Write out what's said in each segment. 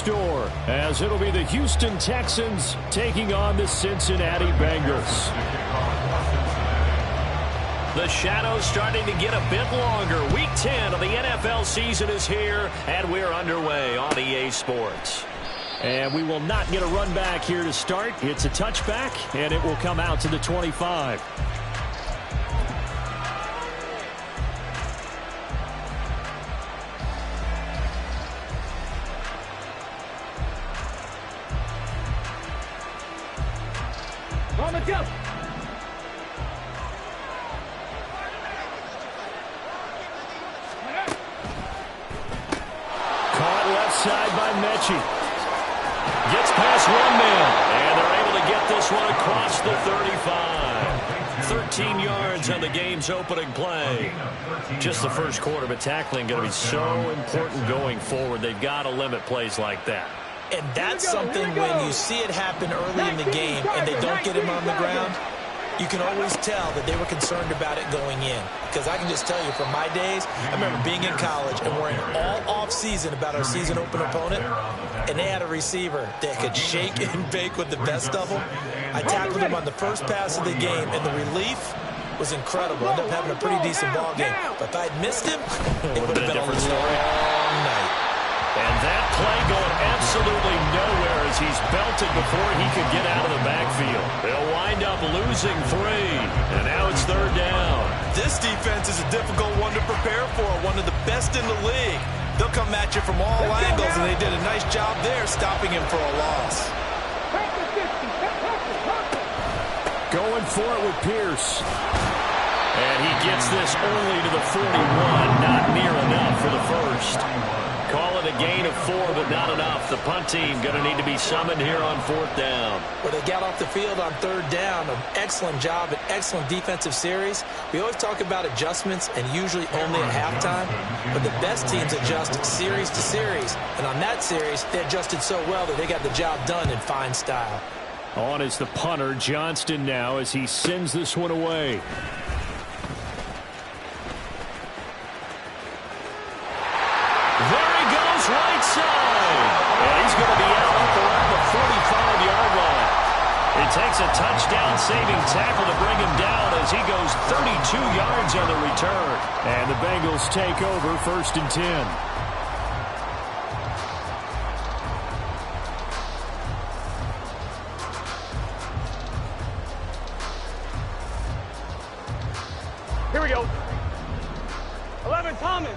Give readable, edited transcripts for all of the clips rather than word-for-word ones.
store, as it'll be the Houston Texans taking on the Cincinnati Bengals. The shadow's starting to get a bit longer. Week 10 of the NFL season is here, and we're underway on EA Sports. And we will not get a run back here to start. It's a touchback, and it will come out to the 25. Let's go. Caught left side by Mechie. Gets past one man, and they're able to get this one across the 35. 13 yards on the game's opening play. Just the first quarter, but tackling going to be so important going forward. They've got to limit plays like that. And that's something when you see it happen early in the game and they don't get him on the ground, you can always tell that they were concerned about it going in. Because I can just tell you from my days, I remember being in college and worrying all off season about our season open opponent, and they had a receiver that could shake and bake with the best of them. I tackled him on the first pass of the game, and the relief was incredible. Ended up having a pretty decent ball game. But if I had missed him, it would have been a different story. Long night. And that play going absolutely nowhere as he's belted before he could get out of the backfield. They'll wind up losing 3, and now it's third down. This defense is a difficult one to prepare for, one of the best in the league. They'll come at you from all angles, and they did a nice job there stopping him for a loss. Going for it with Pierce. And he gets this only to the 41, not near enough for the first. Call it a gain of 4, but not enough. The punt team going to need to be summoned here on 4th down. Well, they got off the field on 3rd down. An excellent job, an excellent defensive series. We always talk about adjustments and usually only at halftime. But the best teams adjust series to series. And on that series, they adjusted so well that they got the job done in fine style. On is the punter, Johnston, now as he sends this one away. Right side. And he's going to be out up around the 45-yard line. It takes a touchdown-saving tackle to bring him down as he goes 32 yards on the return. And the Bengals take over 1st and 10. Here we go. 11, Thomas.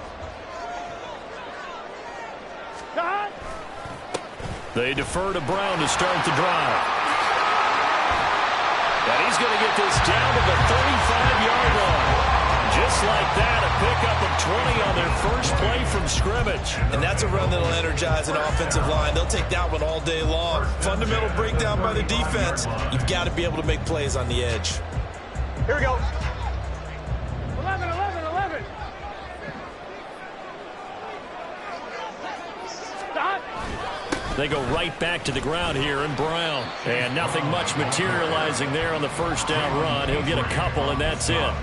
They defer to Brown to start the drive. And he's going to get this down to the 35-yard line. Just like that, a pickup of 20 on their first play from scrimmage. And that's a run that'll energize an offensive line. They'll take that one all day long. Fundamental breakdown by the defense. You've got to be able to make plays on the edge. Here we go. 11, 11, 11. Stop. They go right back to the ground here in Brown. And nothing much materializing there on the first down run. He'll get a couple, and that's it.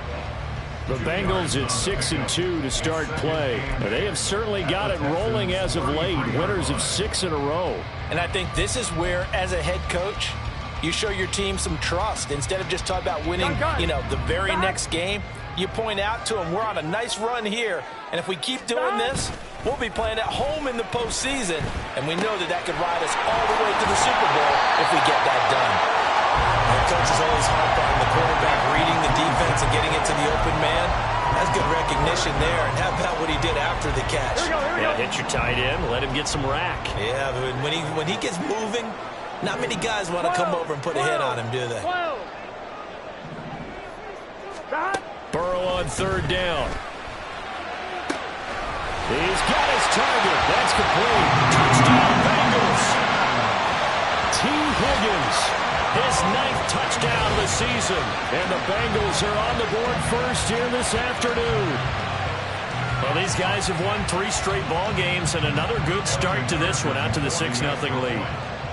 The Bengals at 6-2 to start play. They have certainly got it rolling as of late. Winners of 6 in a row. And I think this is where, as a head coach, you show your team some trust. Instead of just talking about winning, the very next game, you point out to them, we're on a nice run here. And if we keep doing this, we'll be playing at home in the postseason. And we know that could ride us all the way to the Super Bowl if we get that done. The coach is always harp on the quarterback reading the defense and getting it to the open man. That's good recognition there. And how about what he did after the catch? Yeah, hit your tight end, let him get some rack. Yeah, but when he gets moving, not many guys want to come over and put a hit on him, do they? Burrow on 3rd down. He's got his target. That's complete. Touchdown, Bengals. T. Higgins, his 9th touchdown of the season. And the Bengals are on the board first here this afternoon. Well, these guys have won 3 straight ball games and another good start to this one out to the 6-0 lead.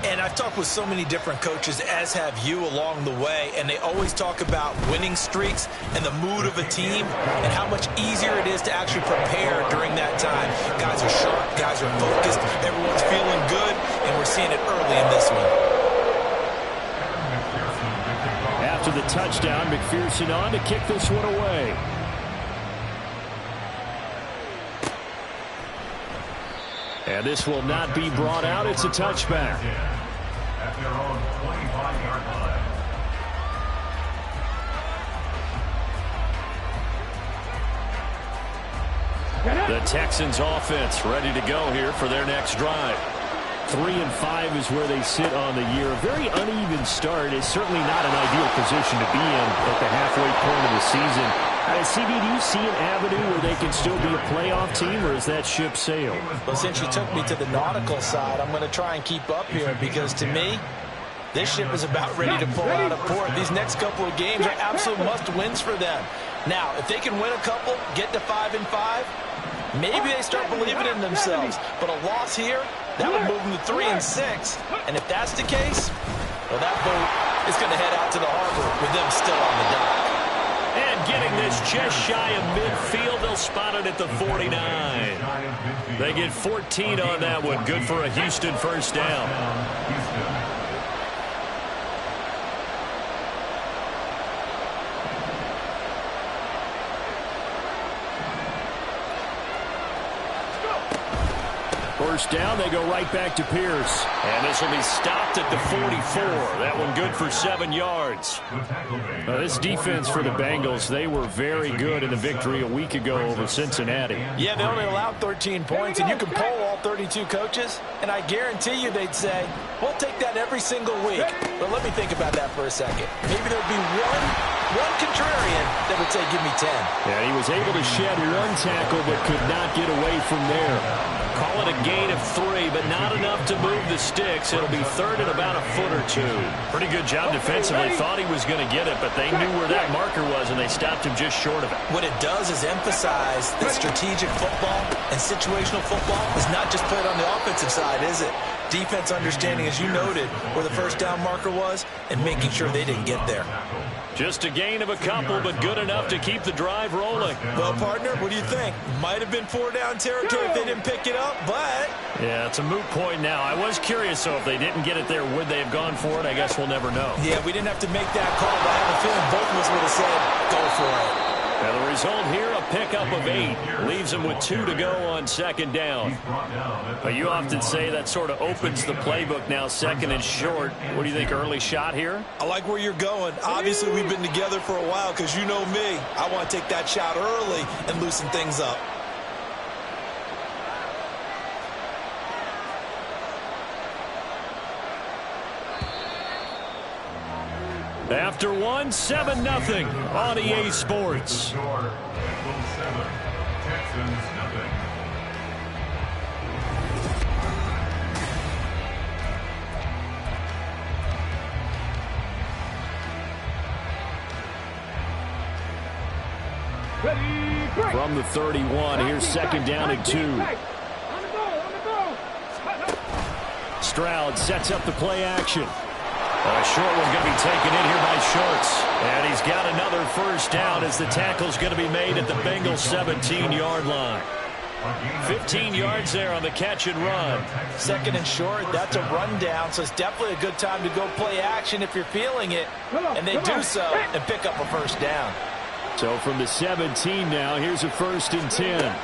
And I've talked with so many different coaches, as have you, along the way, and they always talk about winning streaks and the mood of a team and how much easier it is to actually prepare during that time. Guys are sharp, guys are focused, everyone's feeling good. seeing it early in this one. After the touchdown, McPherson on to kick this one away. And this will not be brought out. It's a touchback. At their own 25-yard line. The Texans offense ready to go here for their next drive. 3-5 is where they sit on the year. A very uneven start is certainly not an ideal position to be in at the halfway point of the season. CB, do you see an avenue where they can still be a playoff team, or is that ship sailed? Well, since you took me to the nautical side, I'm going to try and keep up here because to me, this ship is about ready to pull out of port. These next couple of games are absolute must-wins for them. Now, if they can win a couple, get to 5-5, maybe they start believing in themselves. But a loss here, that would move them to 3-6. And if that's the case, well, that boat is going to head out to the harbor with them still on the dock. And getting this just shy of midfield, they'll spot it at the 49. They get 14 on that one. Good for a Houston first down. First down, they go right back to Pierce. And this will be stopped at the 44. That one good for 7 yards. This defense for the Bengals, they were very good in the victory a week ago over Cincinnati. Yeah, they only allowed 13 points, and you can poll all 32 coaches, and I guarantee you they'd say, we'll take that every single week. But let me think about that for a second. Maybe there'd be one contrarian that would say, give me 10. Yeah, he was able to shed one tackle but could not get away from there. Call it a gain of 3, but not enough to move the sticks. It'll be third and about a foot or two. Pretty good job defensively. Thought he was going to get it, but they knew where that marker was, and they stopped him just short of it. What it does is emphasize that strategic football and situational football is not just played on the offensive side, is it? Defense understanding, as you noted, where the first down marker was and making sure they didn't get there. Just a gain of a couple, but good enough to keep the drive rolling. Well, partner, what do you think? Might have been 4-down territory if they didn't pick it up, but... Yeah, it's a moot point now. I was curious, so if they didn't get it there, would they have gone for it? I guess we'll never know. Yeah, we didn't have to make that call, but I have a feeling both of us would have said, go for it. And the result here, a pickup of 8. Leaves them with 2 to go on second down. But you often say that sort of opens the playbook now, second and short. What do you think, early shot here? I like where you're going. Obviously, we've been together for a while because you know me. I want to take that shot early and loosen things up. After 1, 7-0 on EA Sports. From the 31, here's second down and 2. Stroud sets up the play action. A short one's going to be taken in here by Schultz. And he's got another first down as the tackle's going to be made at the Bengals' 17-yard line. 15 yards there on the catch and run. Second and short, that's a rundown, so it's definitely a good time to go play action if you're feeling it. And they do so and pick up a first down. So from the 17 now, here's a 1st and 10.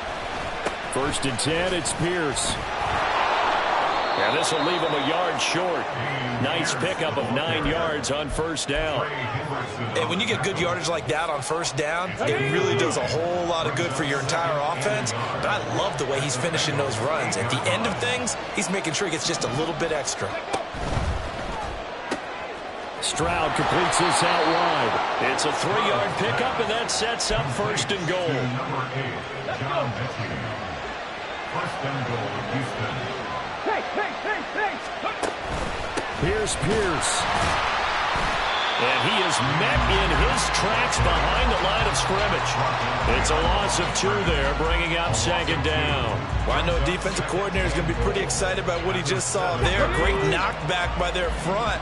1st and 10, it's Pierce. And this will leave him a yard short. Nice pickup of 9 yards on first down. And when you get good yardage like that on first down, it really does a whole lot of good for your entire offense. But I love the way he's finishing those runs. At the end of things, he's making sure he gets just a little bit extra. Stroud completes this out wide. It's a 3-yard pickup, and that sets up 1st and goal. First and goal, Houston. Here's Pierce. And he is met in his tracks behind the line of scrimmage. It's a loss of 2 there, bringing up second down. Well, I know a defensive coordinator is going to be pretty excited about what he just saw there. Great knockback by their front.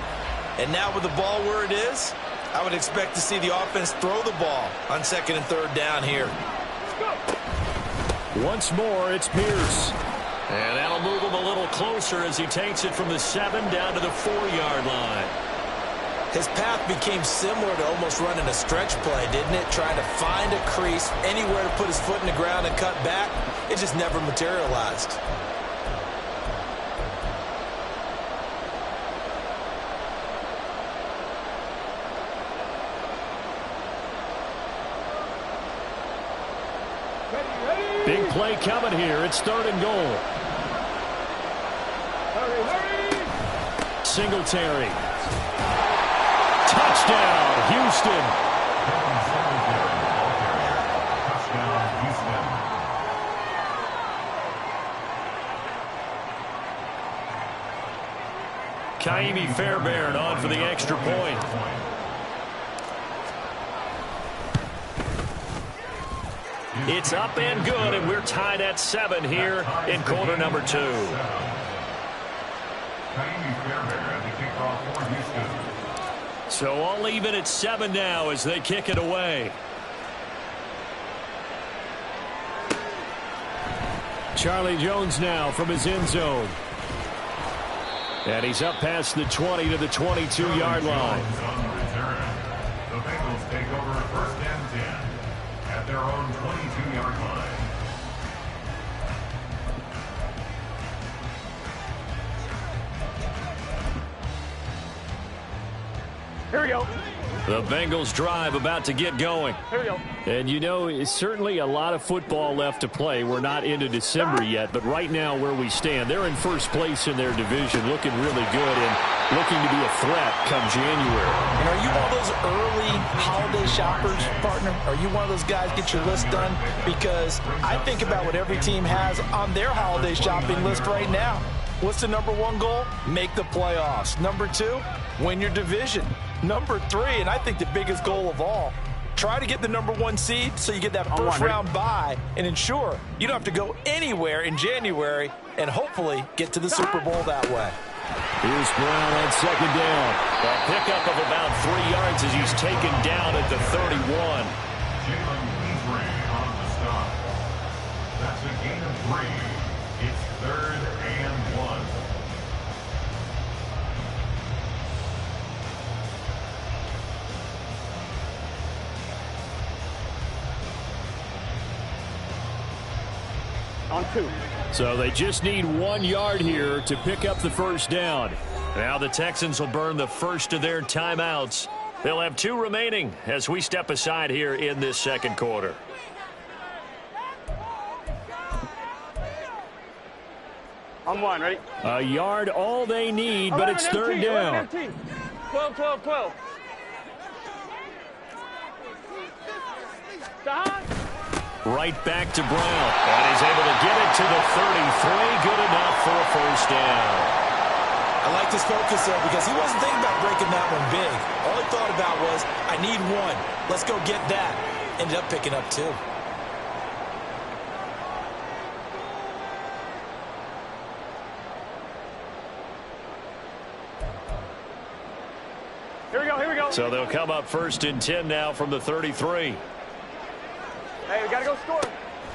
And now with the ball where it is, I would expect to see the offense throw the ball on 2nd and 3rd down here. Once more, it's Pierce. And that'll move him a little closer as he takes it from the 7 down to the 4-yard line. His path became similar to almost running a stretch play, didn't it? Trying to find a crease, anywhere to put his foot in the ground and cut back. It just never materialized. Big play coming here. It's 3rd and goal. Singletary. Touchdown, Houston. Kaimi Fairbairn on for the extra point. It's up and good, and we're tied at 7 here in quarter number 2. So all even at 7 now as they kick it away. Charlie Jones now from his end zone. And he's up past the 20 to the 22-yard line. The Bengals take over 1st and 10 at their own 22-yard line. Here we go. The Bengals drive about to get going. Here we go. And you know, it's certainly a lot of football left to play. We're not into December yet, but right now where we stand, they're in first place in their division, looking really good and looking to be a threat come January. And are you one of those early holiday shoppers, partner? Are you one of those guys get your list done? Because I think about what every team has on their holiday shopping list right now. What's the number 1 goal? Make the playoffs. Number 2, win your division. Number 3, and I think the biggest goal of all, try to get the number 1 seed so you get that first round bye and ensure you don't have to go anywhere in January and hopefully get to the Super Bowl that way. Here's Brown on 2nd down. A pickup of about 3 yards as he's taken down at the 31. Jalen Weasley on the stop. That's a gain of 3. It's 3rd and 1. On 2. So they just need 1 yard here to pick up the first down. Now the Texans will burn the first of their timeouts. They'll have 2 remaining as we step aside here in this 2nd quarter. On 1, ready? A yard all they need, but it's 3rd down. 12, 12, 12. Stop. Right back to Brown. And he's able to get it to the 33. Good enough for a first down. I like this focus there because he wasn't thinking about breaking that one big. All he thought about was, I need 1. Let's go get that. Ended up picking up 2. Here we go, here we go. So they'll come up 1st and 10 now from the 33. Hey, we got to go score.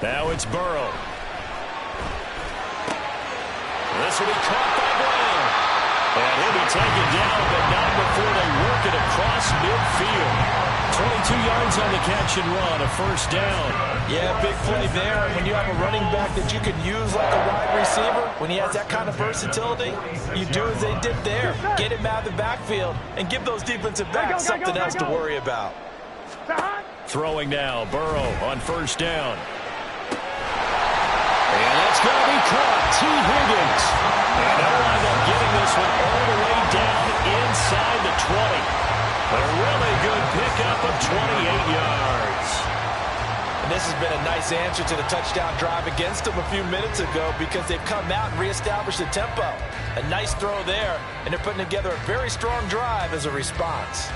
Now it's Burrow. This will be caught by Brown. And he'll be taken down, but not before they work it across midfield. 22 yards on the catch and run, a first down. Yeah, big play there. When you have a running back that you can use like a wide receiver, when he has that kind of versatility, you do as they did there. Get him out of the backfield and give those defensive backs something else to worry about. Throwing now, Burrow on first down. And that's going to be caught. T. Higgins. And they'll wind up getting this one all the way down inside the 20. A really good pickup of 28 yards. And this has been a nice answer to the touchdown drive against them a few minutes ago because they've come out and reestablished the tempo. A nice throw there, and they're putting together a very strong drive as a response.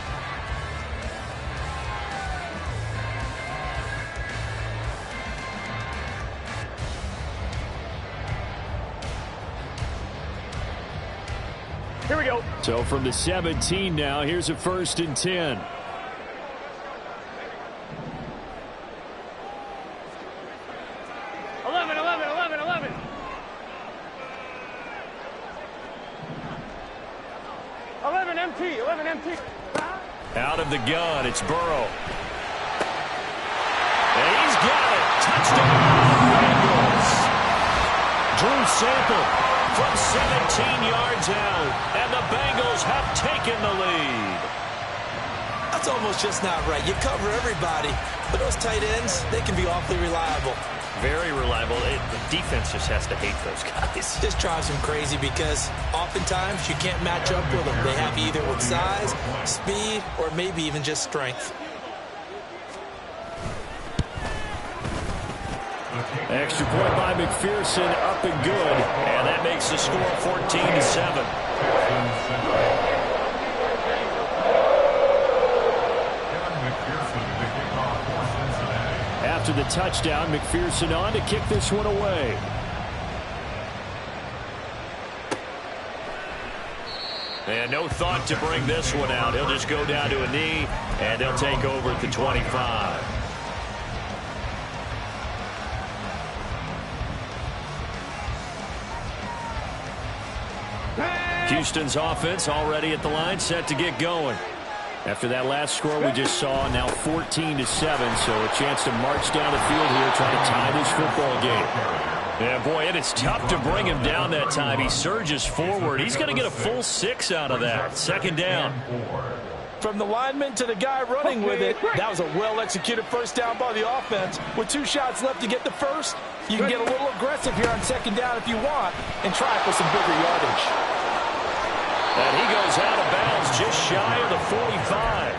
Here we go. So from the 17 now, here's a 1st and 10. MT. 11 MT. Out of the gun, it's Burrow. And he's got it. Touchdown, Bengals. Drew Sample from 17 yards out, and the Bengals have taken the lead. That's almost just not right. You cover everybody, but those tight ends, they can be awfully reliable. Very reliable. The defense just has to hate those guys. Just drives them crazy because oftentimes you can't match up with them. They have you either with size, speed, or maybe even just strength. Extra point by McPherson, up and good. And that makes the score 14-7. After the touchdown, McPherson on to kick this one away. And no thought to bring this one out. He'll just go down to a knee, and they'll take over at the 25. Houston's offense already at the line, set to get going. After that last score we just saw, now 14-7, so a chance to march down the field here, trying to tie this football game. Yeah, boy, and it's tough to bring him down that time. He surges forward. He's going to get a full 6 out of that. Second down. From the lineman to the guy running with it, that was a well-executed first down by the offense. With 2 shots left to get the first, you can get a little aggressive here on second down if you want and try for some bigger yardage. And he goes out of bounds just shy of the 45.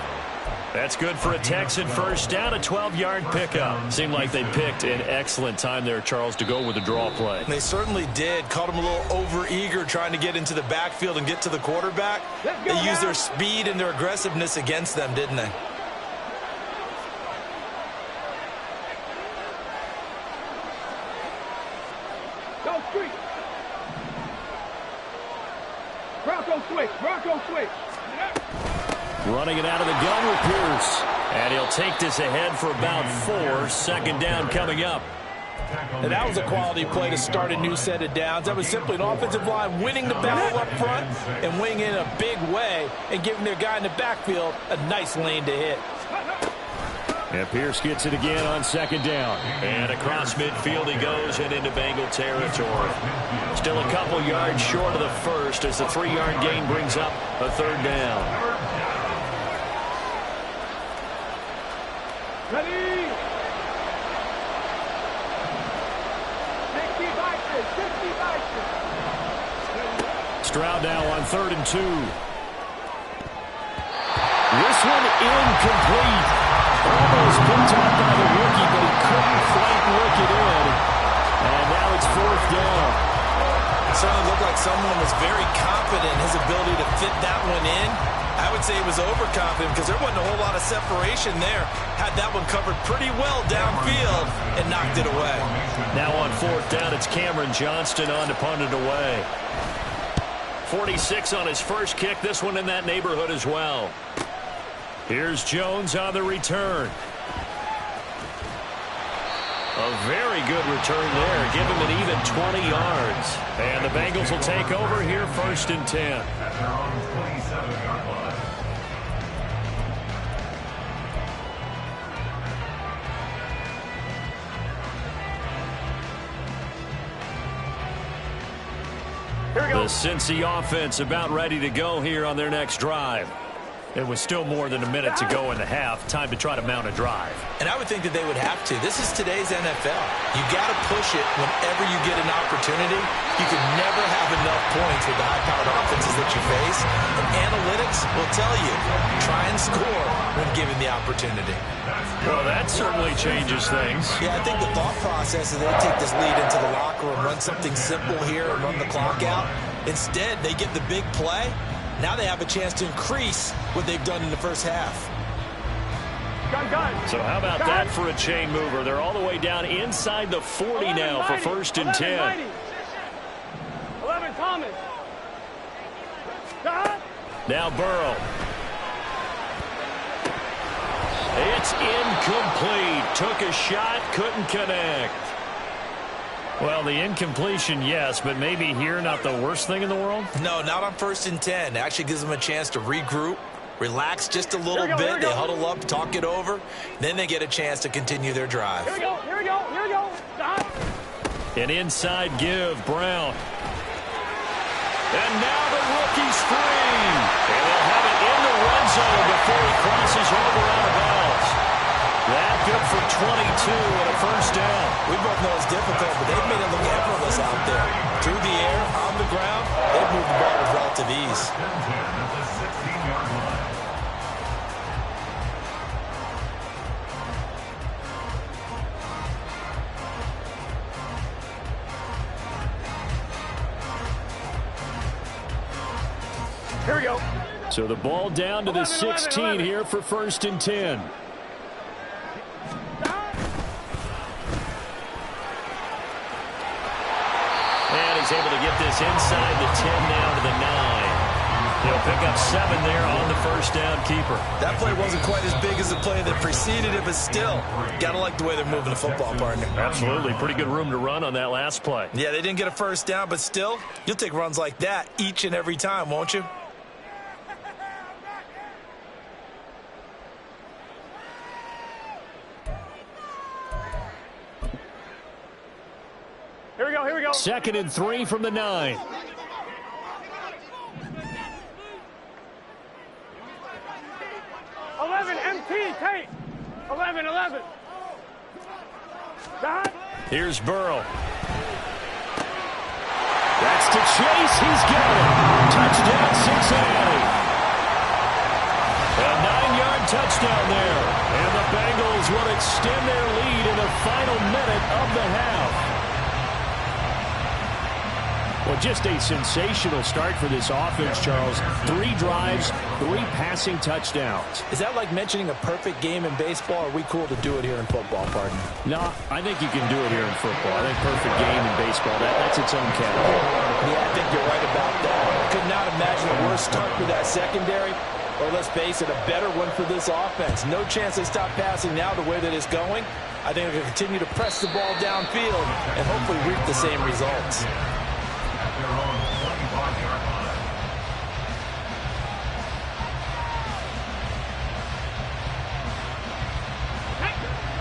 That's good for a Texan first down, a 12-yard pickup. Seemed like they picked an excellent time there, Charles, to go with the draw play. They certainly did. Caught him a little over-eager trying to get into the backfield and get to the quarterback. They used their speed and their aggressiveness against them, didn't they? Go street. Bronco switch. Bronco switch. Running it out of the gun with Pierce. And he'll take this ahead for about 4. Second down coming up. And that was a quality play to start a new set of downs. That was simply an offensive line winning the battle up front and winning in a big way and giving their guy in the backfield a nice lane to hit. And Pierce gets it again on second down. And across midfield he goes and into Bengal territory. Still a couple yards short of the first as the 3-yard gain brings up a third down. Ready. 60 Bison. 60 Bison. Stroud now on 3rd and 2. This one incomplete. Almost picked up by the rookie, but he couldn't quite work it in. And now it's 4th down. It certainly looked like someone was very confident in his ability to fit that one in. I would say he was overconfident because there wasn't a whole lot of separation there. Had that one covered pretty well downfield and knocked it away. Now on 4th down, it's Cameron Johnston on to punt it away. 46 on his first kick. This one in that neighborhood as well. Here's Jones on the return. A very good return there. Give him an even 20 yards. And the Bengals will take over here 1st and 10. At their own 27-yard line. Here we go. The Cincy offense about ready to go here on their next drive. It was still more than a minute to go in the half. Time to try to mount a drive. And I would think that they would have to. This is today's NFL. You got to push it whenever you get an opportunity. You can never have enough points with the high-powered offenses that you face. And analytics will tell you, try and score when given the opportunity. Well, that certainly changes things. Yeah, I think the thought process is they take this lead into the locker room, run something simple here and run the clock out. Instead, they get the big play. Now they have a chance to increase what they've done in the first half. Gun. So how about that for a chain mover? They're all the way down inside the 40 now for 1st and 10. 11 Thomas. Now Burrow. It's incomplete. Took a shot, couldn't connect. Well, the incompletion, yes, but maybe here not the worst thing in the world? No, not on 1st and 10. It actually gives them a chance to regroup, relax just a little bit. They huddle up, talk it over. Then they get a chance to continue their drive. Here we go, here we go, here we go. Stop. An inside give, Brown. And now the rookie's free. And they'll have it in the red zone before he crosses over out of bounds. That good for 22 and a first down. We both know it's difficult, but they've made it look effortless out there. Through the air, on the ground, they've moved the ball with relative ease. Here we go. So the ball down to the 16 here for 1st and 10. And he's able to get this inside the 10 now to the 9. He'll pick up 7 there on the first down keeper. That play wasn't quite as big as the play that preceded it, but still, got to like the way they're moving the football, partner. Absolutely. Pretty good room to run on that last play. Yeah, they didn't get a first down, but still, you'll take runs like that each and every time, won't you? Here we go, here we go. 2nd and 3 from the 9. 11, MT, tape. 11. Stop. Here's Burrow. That's to Chase. He's got it. Touchdown, Cincinnati. A 9-yard touchdown there. And the Bengals will extend their lead in the final minute of the half. Well, just a sensational start for this offense, Charles. 3 drives, 3 passing touchdowns. Is that like mentioning a perfect game in baseball, or are we cool to do it here in football, partner? No, I think you can do it here in football. I think perfect game in baseball, that's its own category. Yeah, I think you're right about that. I could not imagine a worse start for that secondary, or let's face it, a better one for this offense. No chance they stop passing now the way that it's going. I think they're going to continue to press the ball downfield and hopefully reap the same results.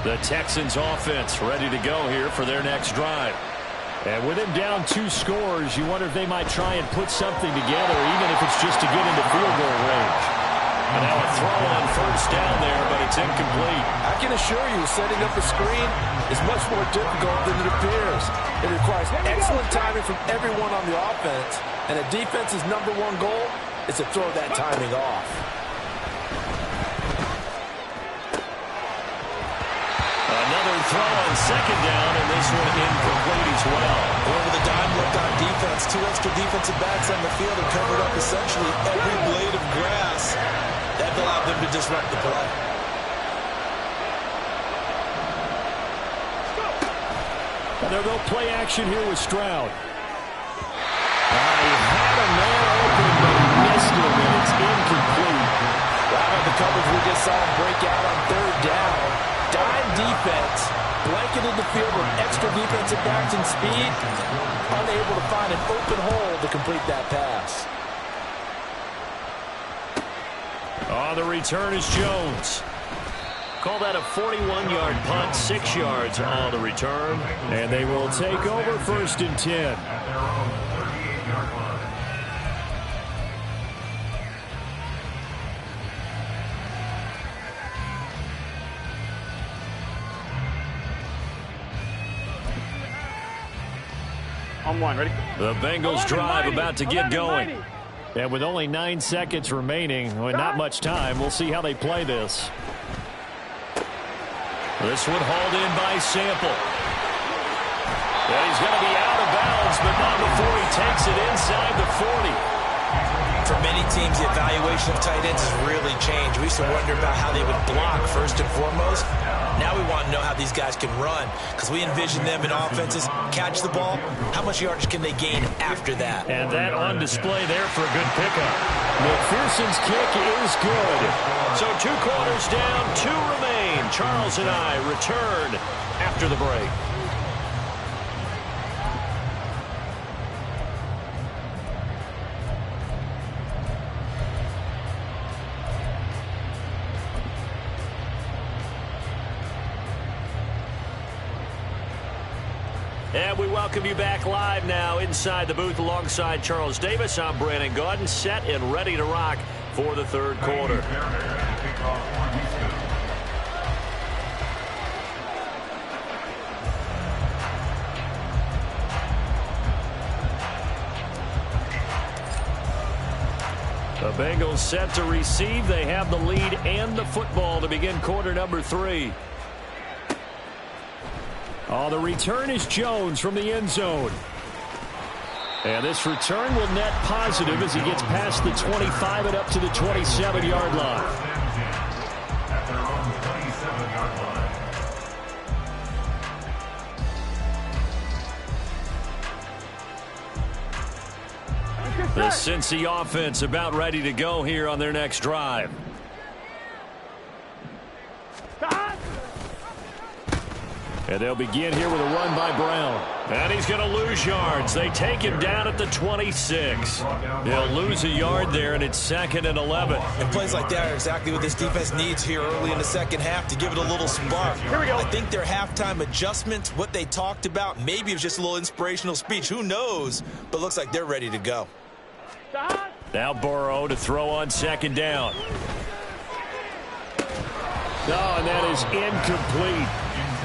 The Texans offense ready to go here for their next drive. And with him down 2 scores, you wonder if they might try and put something together, even if it's just to get into field goal range. And now a throw on first down there, but it's incomplete. I can assure you, setting up a screen is much more difficult than it appears. It requires excellent timing from everyone on the offense, and a defense's #1 goal is to throw that timing off. Another throw on 2nd down, and this one incomplete as well. Over the dime look on defense, 2 extra defensive backs on the field and covered up essentially every blade of grass. That allowed them to disrupt the play. They'll go play action here with Stroud. He had a man open, but he missed him, and it's incomplete. Right on the coverage, we just saw him break out on 3rd down. Dime defense, blanketed the field with extra defensive backs and speed, unable to find an open hole to complete that pass. On the return is Jones. Call that a 41-yard punt, 6 yards on the return. And they will take over 1st and 10. On 1, ready? The Bengals drive about to get going. And with only 9 seconds remaining, with not much time, we'll see how they play this. This one hauled in by Sample. And he's going to be out of bounds, but not before he takes it inside the 40. For many teams, the evaluation of tight ends has really changed. We used to wonder about how they would block first and foremost. Now we want to know how these guys can run, because we envision them in offenses catch the ball. How much yardage can they gain after that? And that on display there for a good pickup. McPherson's kick is good. So 2 quarters down, 2 remain. Charles and I return after the break. And we welcome you back live now inside the booth alongside Charles Davis. I'm Brandon Gaudin, set and ready to rock for the third quarter. The Bengals set to receive. They have the lead and the football to begin quarter number 3. Oh, the return is Jones from the end zone. And this return will net positive as he gets past the 25 and up to the 27-yard line. At their own 27-yard line. The Cincy offense about ready to go here on their next drive. And they'll begin here with a run by Brown. And he's going to lose yards. They take him down at the 26. They'll lose a yard there, and it's 2nd and 11. And plays like that are exactly what this defense needs here early in the second half to give it a little spark. Here we go. I think their halftime adjustments, what they talked about, maybe it was just a little inspirational speech. Who knows? But looks like they're ready to go. Now Burrow to throw on 2nd down. Oh, and that is incomplete.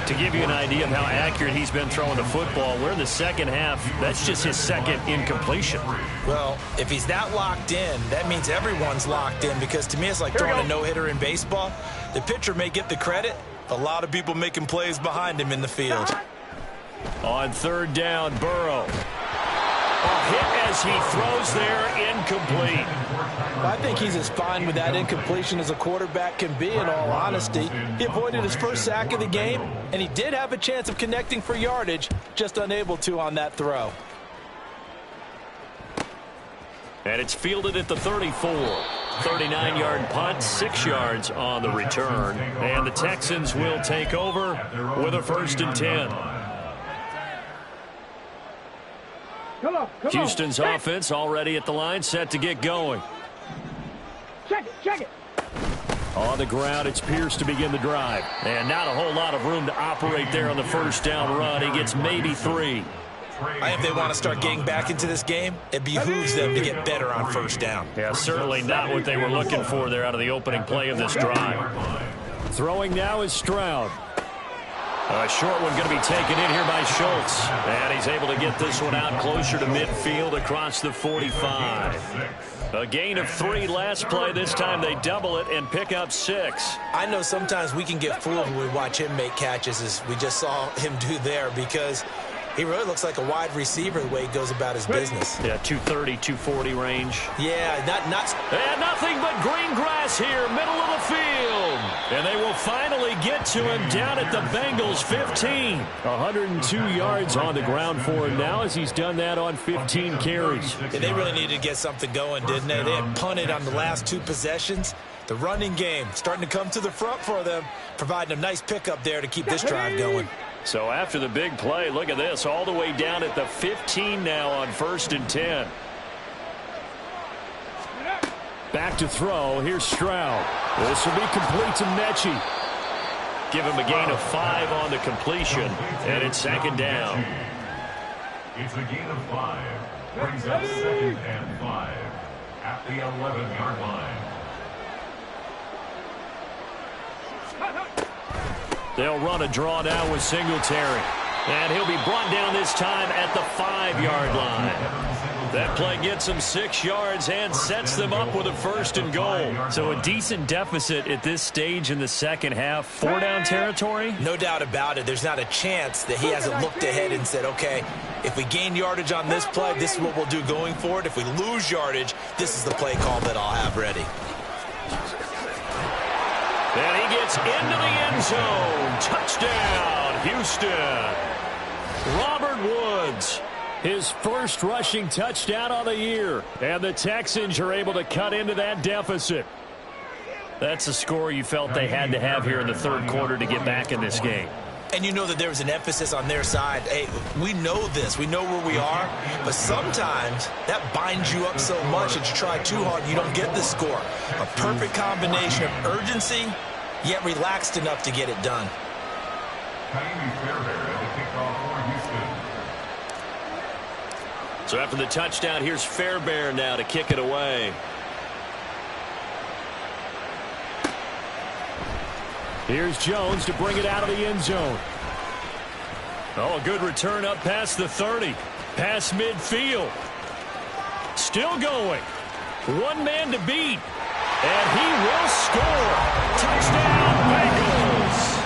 To give you an idea of how accurate he's been throwing the football, we're in the second half. That's just his 2nd incompletion. Well, if he's that locked in, that means everyone's locked in, because to me it's like throwing a no-hitter in baseball. The pitcher may get the credit. A lot of people making plays behind him in the field. On 3rd down, Burrow. A hit as he throws there, incomplete. I think he's as fine with that incompletion as a quarterback can be, in all honesty. He avoided his first sack of the game, and he did have a chance of connecting for yardage, just unable to on that throw. And it's fielded at the 34. 39-yard punt, 6 yards on the return. And the Texans will take over with a 1st and 10. Houston's offense already at the line, set to get going. Check it. On the ground, it's Pierce to begin the drive. And not a whole lot of room to operate there on the 1st down run. He gets maybe 3. If they want to start getting back into this game, it behooves them to get better on 1st down. Yeah, certainly not what they were looking for there out of the opening play of this drive. Throwing now is Stroud. A short one going to be taken in here by Schultz. And he's able to get this one out closer to midfield across the 45. A gain of 3 last play. This time they double it and pick up 6. I know sometimes we can get fooled when we watch him make catches, as we just saw him do there, because he really looks like a wide receiver the way he goes about his business. Yeah, 230, 240 range. Yeah, not. And nothing but green grass here, middle of the field. And they will finally get to him down at the Bengals 15. 102 yards on the ground for him now, as he's done that on 15 carries. Yeah, they really needed to get something going, didn't they? They had punted on the last 2 possessions. The running game starting to come to the front for them, providing a nice pickup there to keep this drive going. So after the big play, look at this, all the way down at the 15 now on 1st and 10. Back to throw. Here's Stroud. This will be complete to Mechie. Give him a gain of 5 on the completion, and it's 2nd down. It's a gain of 5. Brings up 2nd and 5 at the 11-yard line. They'll run a draw now with Singletary. And he'll be brought down this time at the 5-yard line. That play gets them 6 yards and sets them up with a 1st and goal. So a decent deficit at this stage in the second half. 4-down territory? No doubt about it. There's not a chance that he hasn't looked ahead and said, okay, if we gain yardage on this play, this is what we'll do going forward. If we lose yardage, this is the play call that I'll have ready. And he gets into the end zone. Touchdown, Houston. Robert Woods, his first rushing touchdown on the year. And the Texans are able to cut into that deficit. That's a score you felt they had to have here in the third quarter to get back in this game. And you know that there was an emphasis on their side. Hey, we know this. We know where we are. But sometimes that binds you up so much that you try too hard and you don't get the score. A perfect combination of urgency, yet relaxed enough to get it done. So after the touchdown, here's Fairbairn now to kick it away. Here's Jones to bring it out of the end zone. Oh, a good return up past the 30. Past midfield. Still going. One man to beat. And he will score. Touchdown, Bengals.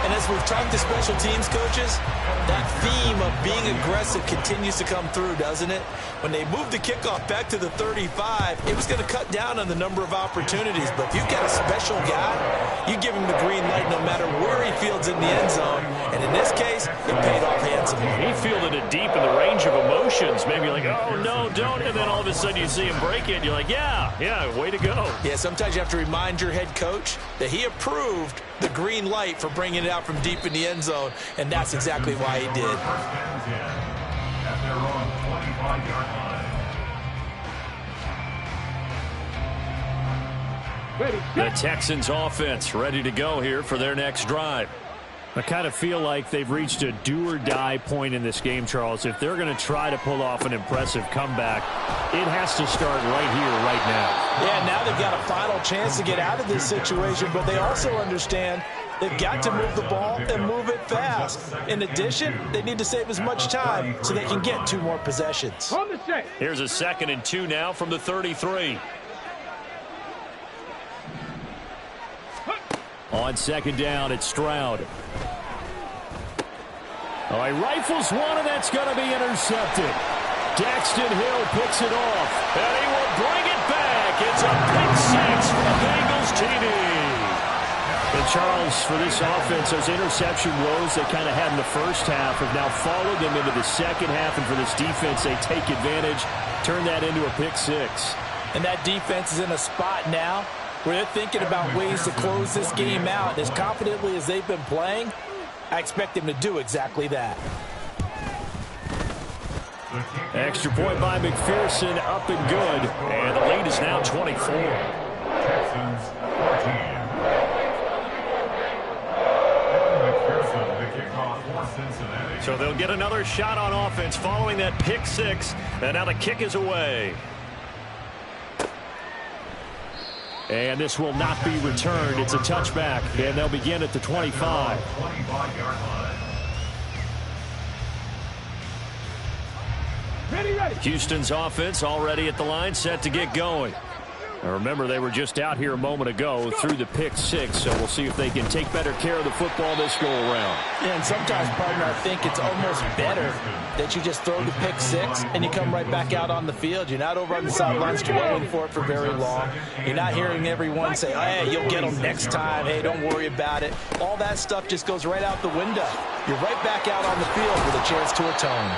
And as we've talked to special teams coaches, that theme of being aggressive continues to come through, doesn't it? When they moved the kickoff back to the 35, it was going to cut down on the number of opportunities. But if you've got a special guy, you give him the green light no matter where he fields in the end zone. And in this case, it paid off handsomely. He fielded it deep in the range of emotions. Maybe like, oh, no, don't. And then all of a sudden you see him break it. And you're like, yeah, way to go. Yeah, sometimes you have to remind your head coach that he approved the green light for bringing it out from deep in the end zone. And that's exactly why he did. At their own 25-yard line. The Texans offense ready to go here for their next drive. I kind of feel like they've reached a do-or-die point in this game, Charles. If they're going to try to pull off an impressive comeback, it has to start right here, right now. Yeah, now they've got a final chance to get out of this situation, but they also understand they've got to move the ball and move it fast. In addition, they need to save as much time so they can get 2 more possessions. Here's a 2nd and 2 now from the 33. On 2nd down, it's Stroud. Oh, he rifles one, and that's going to be intercepted. Daxton Hill picks it off. And he will bring it back. It's a pick 6 for the Bengals TD. And Charles, for this offense, those interception woes they kind of had in the first half have now followed them into the second half. And for this defense, they take advantage, turn that into a pick 6. And that defense is in a spot now where they're thinking about ways to close this game out. As confidently as they've been playing, I expect them to do exactly that. Extra point by McPherson, up and good. And the lead is now 24. Texans 14. McPherson, the kickoff for Cincinnati. So they'll get another shot on offense following that pick 6. And now the kick is away. And this will not be returned. It's a touchback, and they'll begin at the 25. 25-yard line. Houston's offense already at the line, set to get going. Now remember, they were just out here a moment ago through the pick 6, so we'll see if they can take better care of the football this go-around. Yeah, and sometimes, partner, I think it's almost better that you just throw the pick 6 and you come right back out on the field. You're not over on the sidelines dwelling for it for very long. You're not hearing everyone say, hey, you'll get them next time. Hey, don't worry about it. All that stuff just goes right out the window. You're right back out on the field with a chance to atone.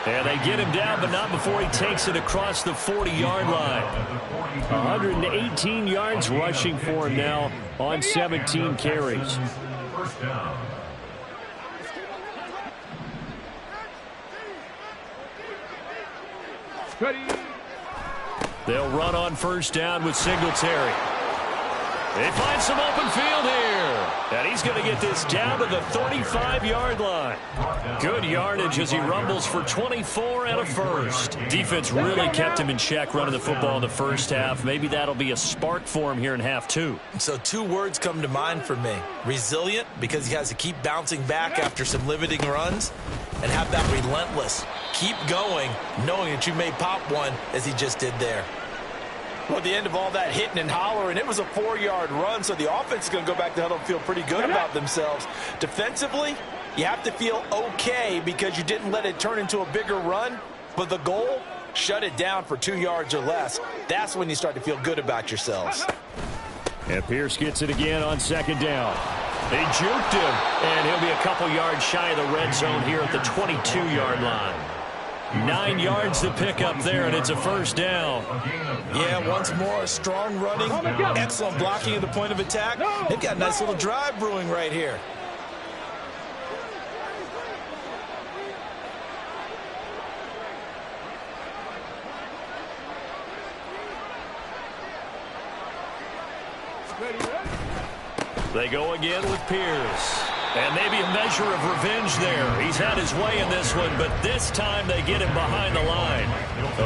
And they get him down, but not before he takes it across the 40-yard line. 118 yards rushing for him now on 17 carries. First down. They'll run on first down with Singletary. They find some open field here. And he's going to get this down to the 35-yard line. Good yardage as he rumbles for 24 and a first. Defense really kept him in check running the football in the first half. Maybe that'll be a spark for him here in half 2. So 2 words come to mind for me. Resilient, because he has to keep bouncing back after some limiting runs, and have that relentless. Keep going, knowing that you may pop one as he just did there. Well, at the end of all that hitting and hollering, it was a 4-yard run, so the offense is going to go back to huddle and feel pretty good about themselves. Defensively, you have to feel okay because you didn't let it turn into a bigger run, but the goal, shut it down for 2 yards or less. That's when you start to feel good about yourselves. And Pierce gets it again on 2nd down. They juked him, and he'll be a couple yards shy of the red zone here at the 22-yard line. 9 yards to pick up there, and it's a first down. Yeah, once more, strong running, excellent blocking at the point of attack. They've got a nice little drive brewing right here. They go again with Pierce. And maybe a measure of revenge there. He's had his way in this one, but this time they get him behind the line.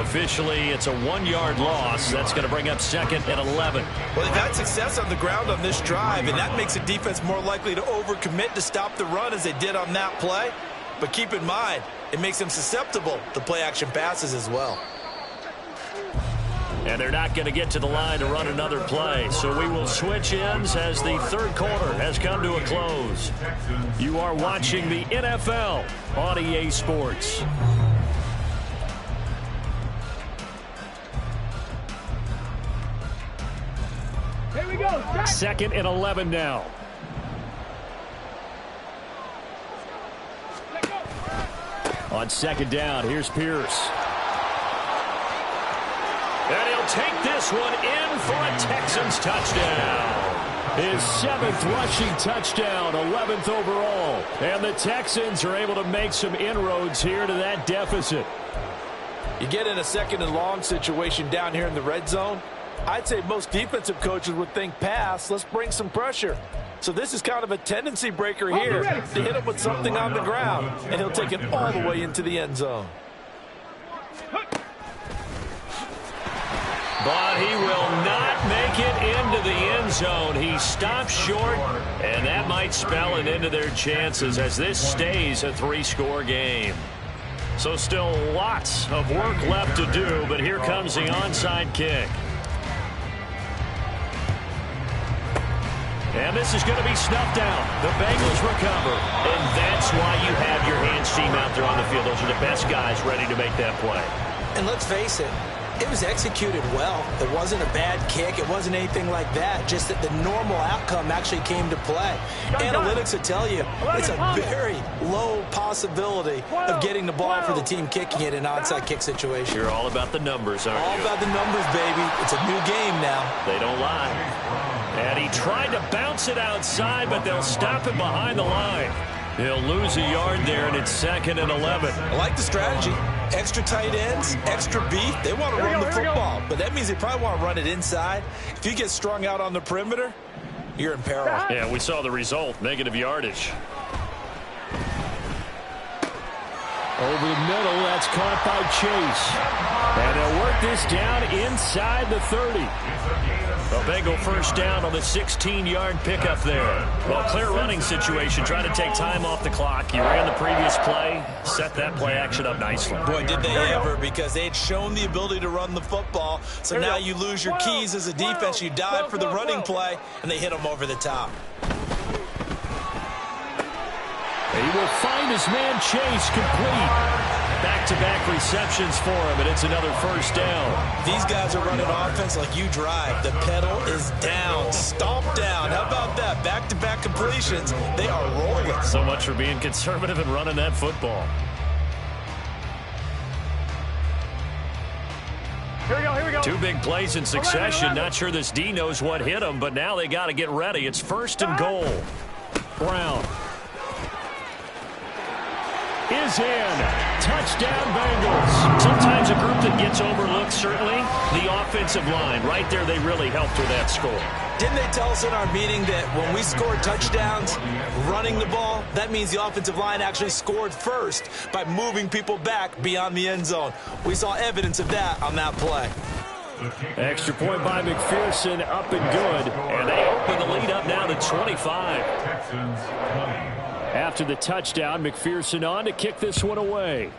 Officially, it's a 1-yard loss. That's going to bring up 2nd and 11. Well, they've had success on the ground on this drive, and that makes the defense more likely to overcommit to stop the run as they did on that play. But keep in mind, it makes them susceptible to play-action passes as well. And they're not going to get to the line to run another play. So we will switch ends as the third quarter has come to a close. You are watching the NFL on EA Sports. Here we go. 2nd and 11 now. On 2nd down, here's Pierce. And he'll take this one in for a Texans touchdown. His 7th rushing touchdown, 11th overall. And the Texans are able to make some inroads here to that deficit. You get in a 2nd and long situation down here in the red zone. I'd say most defensive coaches would think pass. Let's bring some pressure. So this is kind of a tendency breaker here to hit him with something on the ground. And he'll take it all the way into the end zone. But he will not make it into the end zone. He stops short, and that might spell an end to their chances as this stays a 3-score game. So still lots of work left to do, but here comes the onside kick. And this is going to be snuffed down. The Bengals recover. And that's why you have your hands team out there on the field. Those are the best guys ready to make that play. And let's face it, it was executed well. It wasn't a bad kick. It wasn't anything like that. Just that the normal outcome actually came to play. Analytics will tell you it's a very low possibility of getting the ball for the team kicking it in an onside kick situation. You're all about the numbers, aren't you? All about the numbers, baby. It's a new game now. They don't lie. And he tried to bounce it outside, but they'll stop him behind the line. He'll lose a yard there, and it's 2nd and 11. I like the strategy. Extra tight ends, extra beef. They want to run the football, but that means they probably want to run it inside. If you get strung out on the perimeter, you're in peril. Yeah, we saw the result, negative yardage. Over the middle, that's caught by Chase. And they'll work this down inside the 30. A Bengal first down on the 16-yard pickup there. Well, clear running situation. Trying to take time off the clock. You ran the previous play. Set that play action up nicely. Boy, did they ever, because they had shown the ability to run the football. So now you lose your keys as a defense. You dive for the running play, and they hit them over the top. He will find his man Chase complete. Back-to-back receptions for him, and it's another first down. These guys are running offense like you drive. The pedal is down, stomp down. How about that? Back-to-back completions. They are rolling. So much for being conservative and running that football. Here we go, here we go. 2 big plays in succession. Not sure this D knows what hit him, but now they got to get ready. It's 1st and goal. Brown is in. Touchdown, Bengals. Sometimes a group that gets overlooked, certainly. The offensive line. Right there, they really helped with that score. Didn't they tell us in our meeting that when we scored touchdowns running the ball, that means the offensive line actually scored first by moving people back beyond the end zone? We saw evidence of that on that play. Extra point by McPherson, up and good. And they open the lead up now to 25. After the touchdown, McPherson on to kick this one away.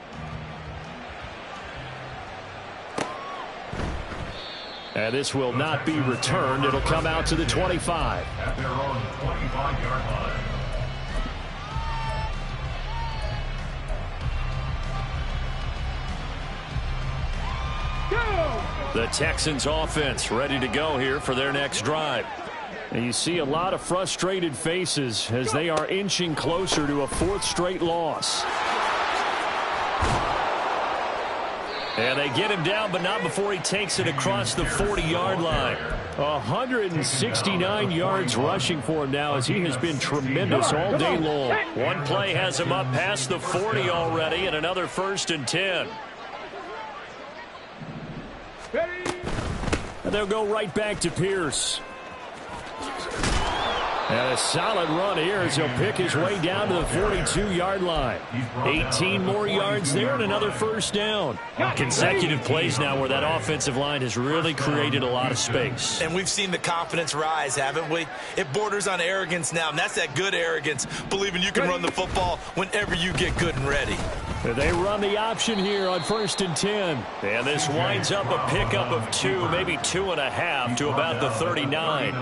And this will not be returned. It'll come out to the 25. At their own 25-yard line. The Texans offense ready to go here for their next drive. And you see a lot of frustrated faces as they are inching closer to a 4th straight loss. And they get him down, but not before he takes it across the 40-yard line. 169 yards rushing for him now as he has been tremendous all day long. One play has him up past the 40 already, and another 1st and 10. And they'll go right back to Pierce. And a solid run here as he'll pick his way down to the 42-yard line. 18 more yards there and another first down. Consecutive plays now where that offensive line has really created a lot of space. And we've seen the confidence rise, haven't we? It borders on arrogance now, and that's that good arrogance, believing you can run the football whenever you get good and ready. They run the option here on 1st and 10. And this winds up a pickup of 2, maybe 2.5 to about the 39.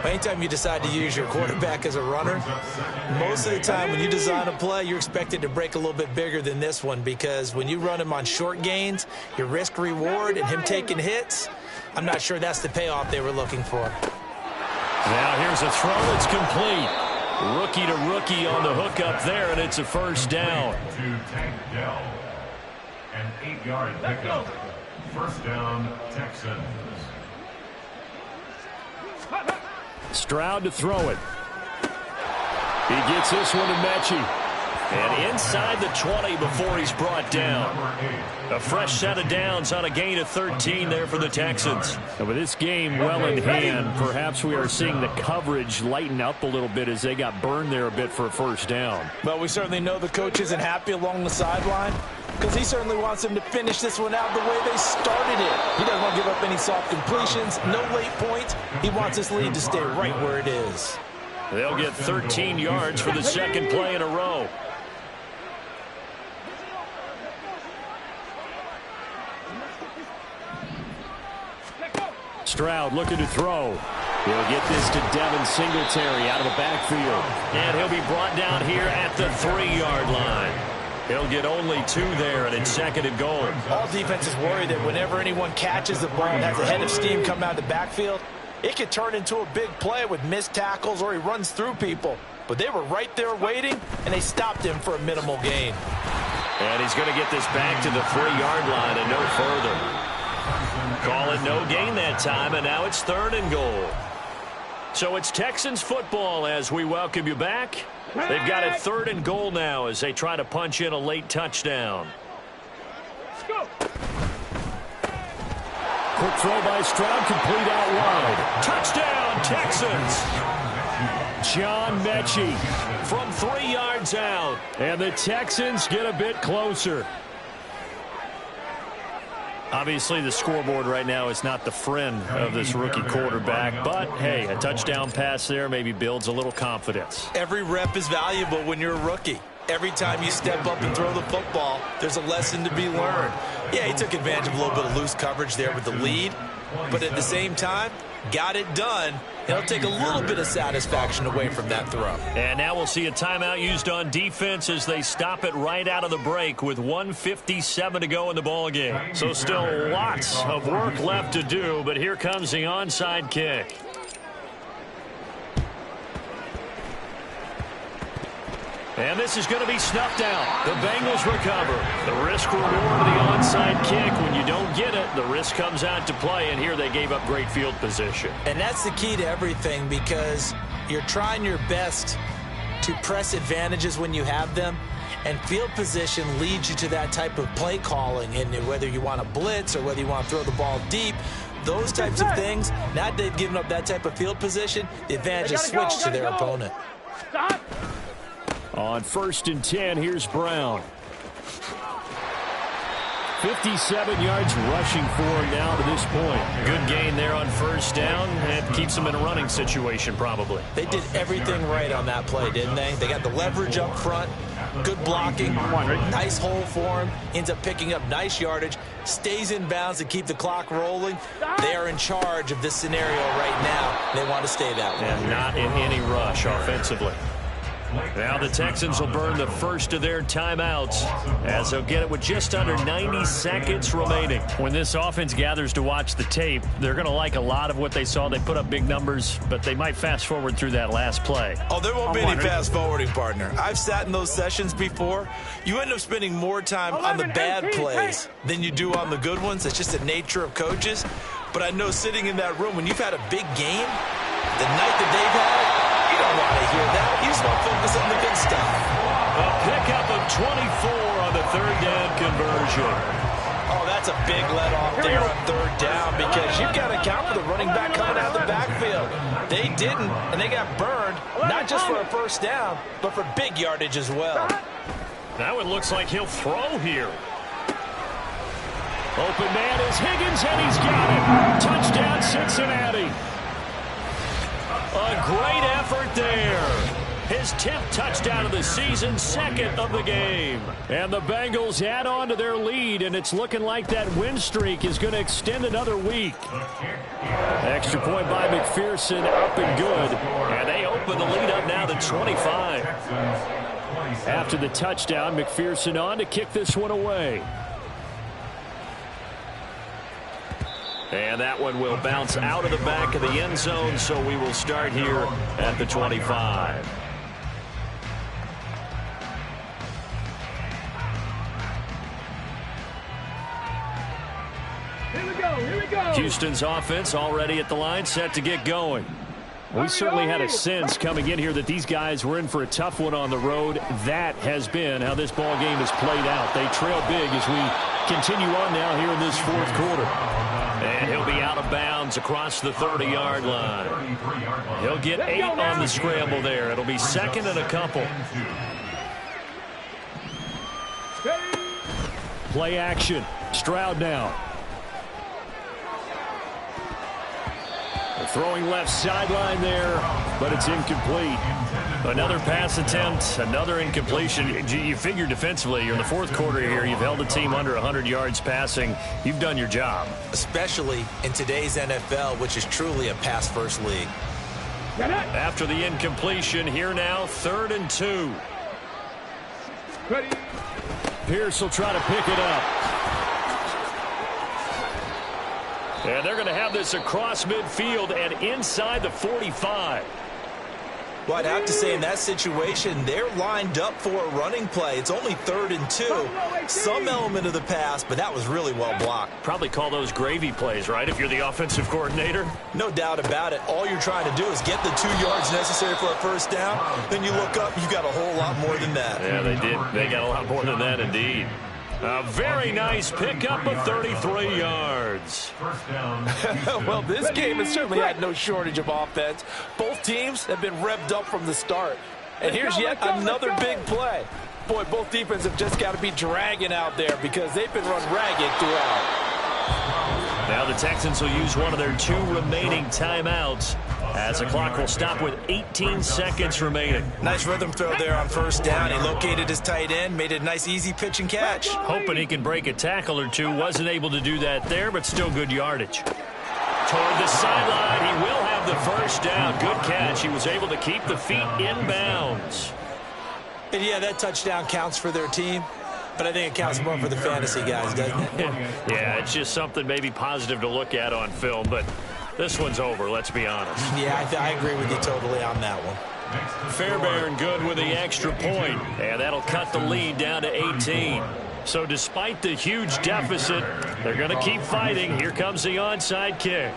Anytime you decide to use your quarterback as a runner, most of the time when you design a play, you're expected to break a little bit bigger than this one, because when you run him on short gains, your risk reward and him taking hits, I'm not sure that's the payoff they were looking for. Now here's a throw that's complete. Rookie to rookie on the hook up there, and it's a first down. To Tank Dell. An 8-yard pickup. First down, Texans. Stroud to throw it. He gets this one to Mechie. And inside the 20 before he's brought down. A fresh set of downs on a gain of 13 there for the Texans. And with this game well in hand, perhaps we are seeing the coverage lighten up a little bit as they got burned there a bit for a first down. But we certainly know the coach isn't happy along the sideline, because he certainly wants them to finish this one out the way they started it. He doesn't want to give up any soft completions, no late points. He wants this lead to stay right where it is. They'll get 13 yards for the second play in a row. Stroud looking to throw. He'll get this to Devin Singletary out of the backfield. And he'll be brought down here at the 3-yard line. He'll get only 2 there, and it's 2nd and goal. All defenses worry that whenever anyone catches the ball and has a head of steam come out of the backfield, it could turn into a big play with missed tackles or he runs through people. But they were right there waiting, and they stopped him for a minimal gain. And he's going to get this back to the 3-yard line and no further. Call it no gain that time, and now it's 3rd and goal. So it's Texans football as we welcome you back. They've got it 3rd and goal now as they try to punch in a late touchdown. Let's go. Quick throw by Stroud, complete out wide. Touchdown, Texans. John Mechie from 3 yards out. And the Texans get a bit closer. Obviously, the scoreboard right now is not the friend of this rookie quarterback. But, hey, a touchdown pass there maybe builds a little confidence. Every rep is valuable when you're a rookie. Every time you step up and throw the football, there's a lesson to be learned. Yeah, he took advantage of a little bit of loose coverage there with the lead. But at the same time, got it done. It'll take a little bit of satisfaction away from that throw. And now we'll see a timeout used on defense as they stop it right out of the break with 1:57 to go in the ballgame. So still lots of work left to do, but here comes the onside kick. And this is going to be snuffed out. The Bengals recover. The risk reward of the onside kick. When you don't get it, the risk comes out to play, and here they gave up great field position. And that's the key to everything, because you're trying your best to press advantages when you have them, and field position leads you to that type of play calling. And whether you want to blitz or whether you want to throw the ball deep, those types of things, now that they've given up that type of field position, the advantage is switched to their opponent. Stop. On 1st and 10, here's Brown. 57 yards rushing for him now to this point. Good gain there on first down, and keeps him in a running situation probably. They did everything right on that play, didn't they? They got the leverage up front, good blocking, nice hole for him, ends up picking up nice yardage, stays in bounds to keep the clock rolling. They are in charge of this scenario right now. They want to stay that way. And not in any rush offensively. Now the Texans will burn the first of their timeouts as they'll get it with just under 90 seconds remaining. When this offense gathers to watch the tape, they're going to like a lot of what they saw. They put up big numbers, but they might fast forward through that last play. Oh, there won't be any fast forwarding, partner. I've sat in those sessions before. You end up spending more time on the bad plays than you do on the good ones. It's just the nature of coaches. But I know sitting in that room, when you've had a big game, the night that they've had, you don't want to hear that. You just want to focus on the good stuff. A pickup of 24 on the 3rd down conversion. Oh, that's a big let off there on 3rd down, because you've got to account for the running back coming out of the backfield. They didn't, and they got burned. Not just for a first down, but for big yardage as well. That one looks like he'll throw here. Open man is Higgins, and he's got it. Touchdown, Cincinnati. A great effort there. His 10th touchdown of the season, 2nd of the game. And the Bengals add on to their lead, and it's looking like that win streak is going to extend another week. Extra point by McPherson, up and good. And they open the lead up now to 25. After the touchdown, McPherson on to kick this one away. And that one will bounce out of the back of the end zone, so we will start here at the 25. Here we go. Houston's offense already at the line, set to get going. We certainly had a sense coming in here that these guys were in for a tough one on the road. That has been how this ball game has played out. They trail big as we continue on now here in this 4th quarter. And he'll be out of bounds across the 30-yard line. He'll get 8 on the scramble there. It'll be 2nd and a couple. Play action. Stroud now. Throwing left sideline there, but it's incomplete. Another pass attempt, another incompletion. You figure defensively, you're in the 4th quarter here. You've held the team under 100 yards passing. You've done your job. Especially in today's NFL, which is truly a pass-first league. After the incompletion, here now, 3rd and 2. Pierce will try to pick it up. And they're going to have this across midfield and inside the 45. Well, I'd have to say in that situation, they're lined up for a running play. It's only 3rd and 2. Some element of the pass, but that was really well blocked. Probably call those gravy plays, right, if you're the offensive coordinator? No doubt about it. All you're trying to do is get the 2 yards necessary for a first down. Then you look up, you got a whole lot more than that. Yeah, they did. They got a lot more than that, indeed. A very nice pickup of 33 yards. Well, this game has certainly had no shortage of offense. Both teams have been revved up from the start. And here's yet another big play. Boy, both defenses have just got to be dragging out there because they've been run ragged throughout. Now the Texans will use one of their 2 remaining timeouts as the clock will stop with 18 seconds remaining. Nice rhythm throw there on first down. He located his tight end, made it a nice easy pitch and catch. Hoping he can break a tackle or two. Wasn't able to do that there, but still good yardage. Toward the sideline, he will have the first down. Good catch. He was able to keep the feet in bounds. And yeah, that touchdown counts for their team. But I think it counts more for the fantasy guys, doesn't it? Yeah, it's just something maybe positive to look at on film, but this one's over, let's be honest. Yeah, I agree with you totally on that one. Fairbairn good with the extra point, and that'll cut the lead down to 18. So despite the huge deficit, they're going to keep fighting. Here comes the onside kick.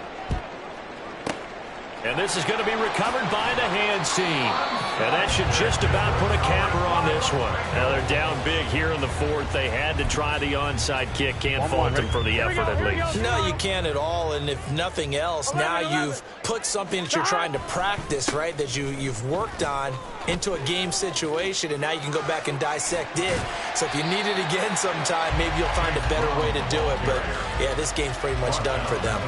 And this is going to be recovered by the hands team. And that should just about put a capper on this one. Now they're down big here in the 4th. They had to try the onside kick. Can't fault them for the effort at least. No, you can't at all. And if nothing else, now you've put something that you're trying to practice, right, that you've worked on into a game situation, and now you can go back and dissect it. So if you need it again sometime, maybe you'll find a better way to do it. But, yeah, this game's pretty much done for them.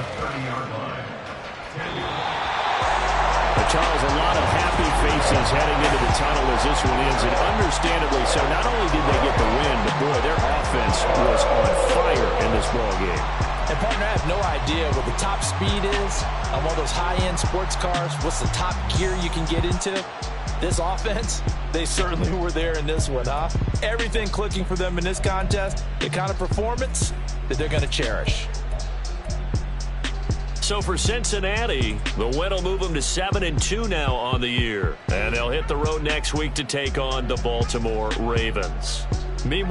Charles, a lot of happy faces heading into the tunnel as this one ends, and understandably so. Not only did they get the win, but boy, their offense was on fire in this ball game. And partner, I have no idea what the top speed is on one of those high-end sports cars. What's the top gear you can get into? This offense, they certainly were there in this one, huh? Everything clicking for them in this contest, the kind of performance that they're going to cherish. So for Cincinnati, the win will move them to 7-2 now on the year. And they'll hit the road next week to take on the Baltimore Ravens. Meanwhile,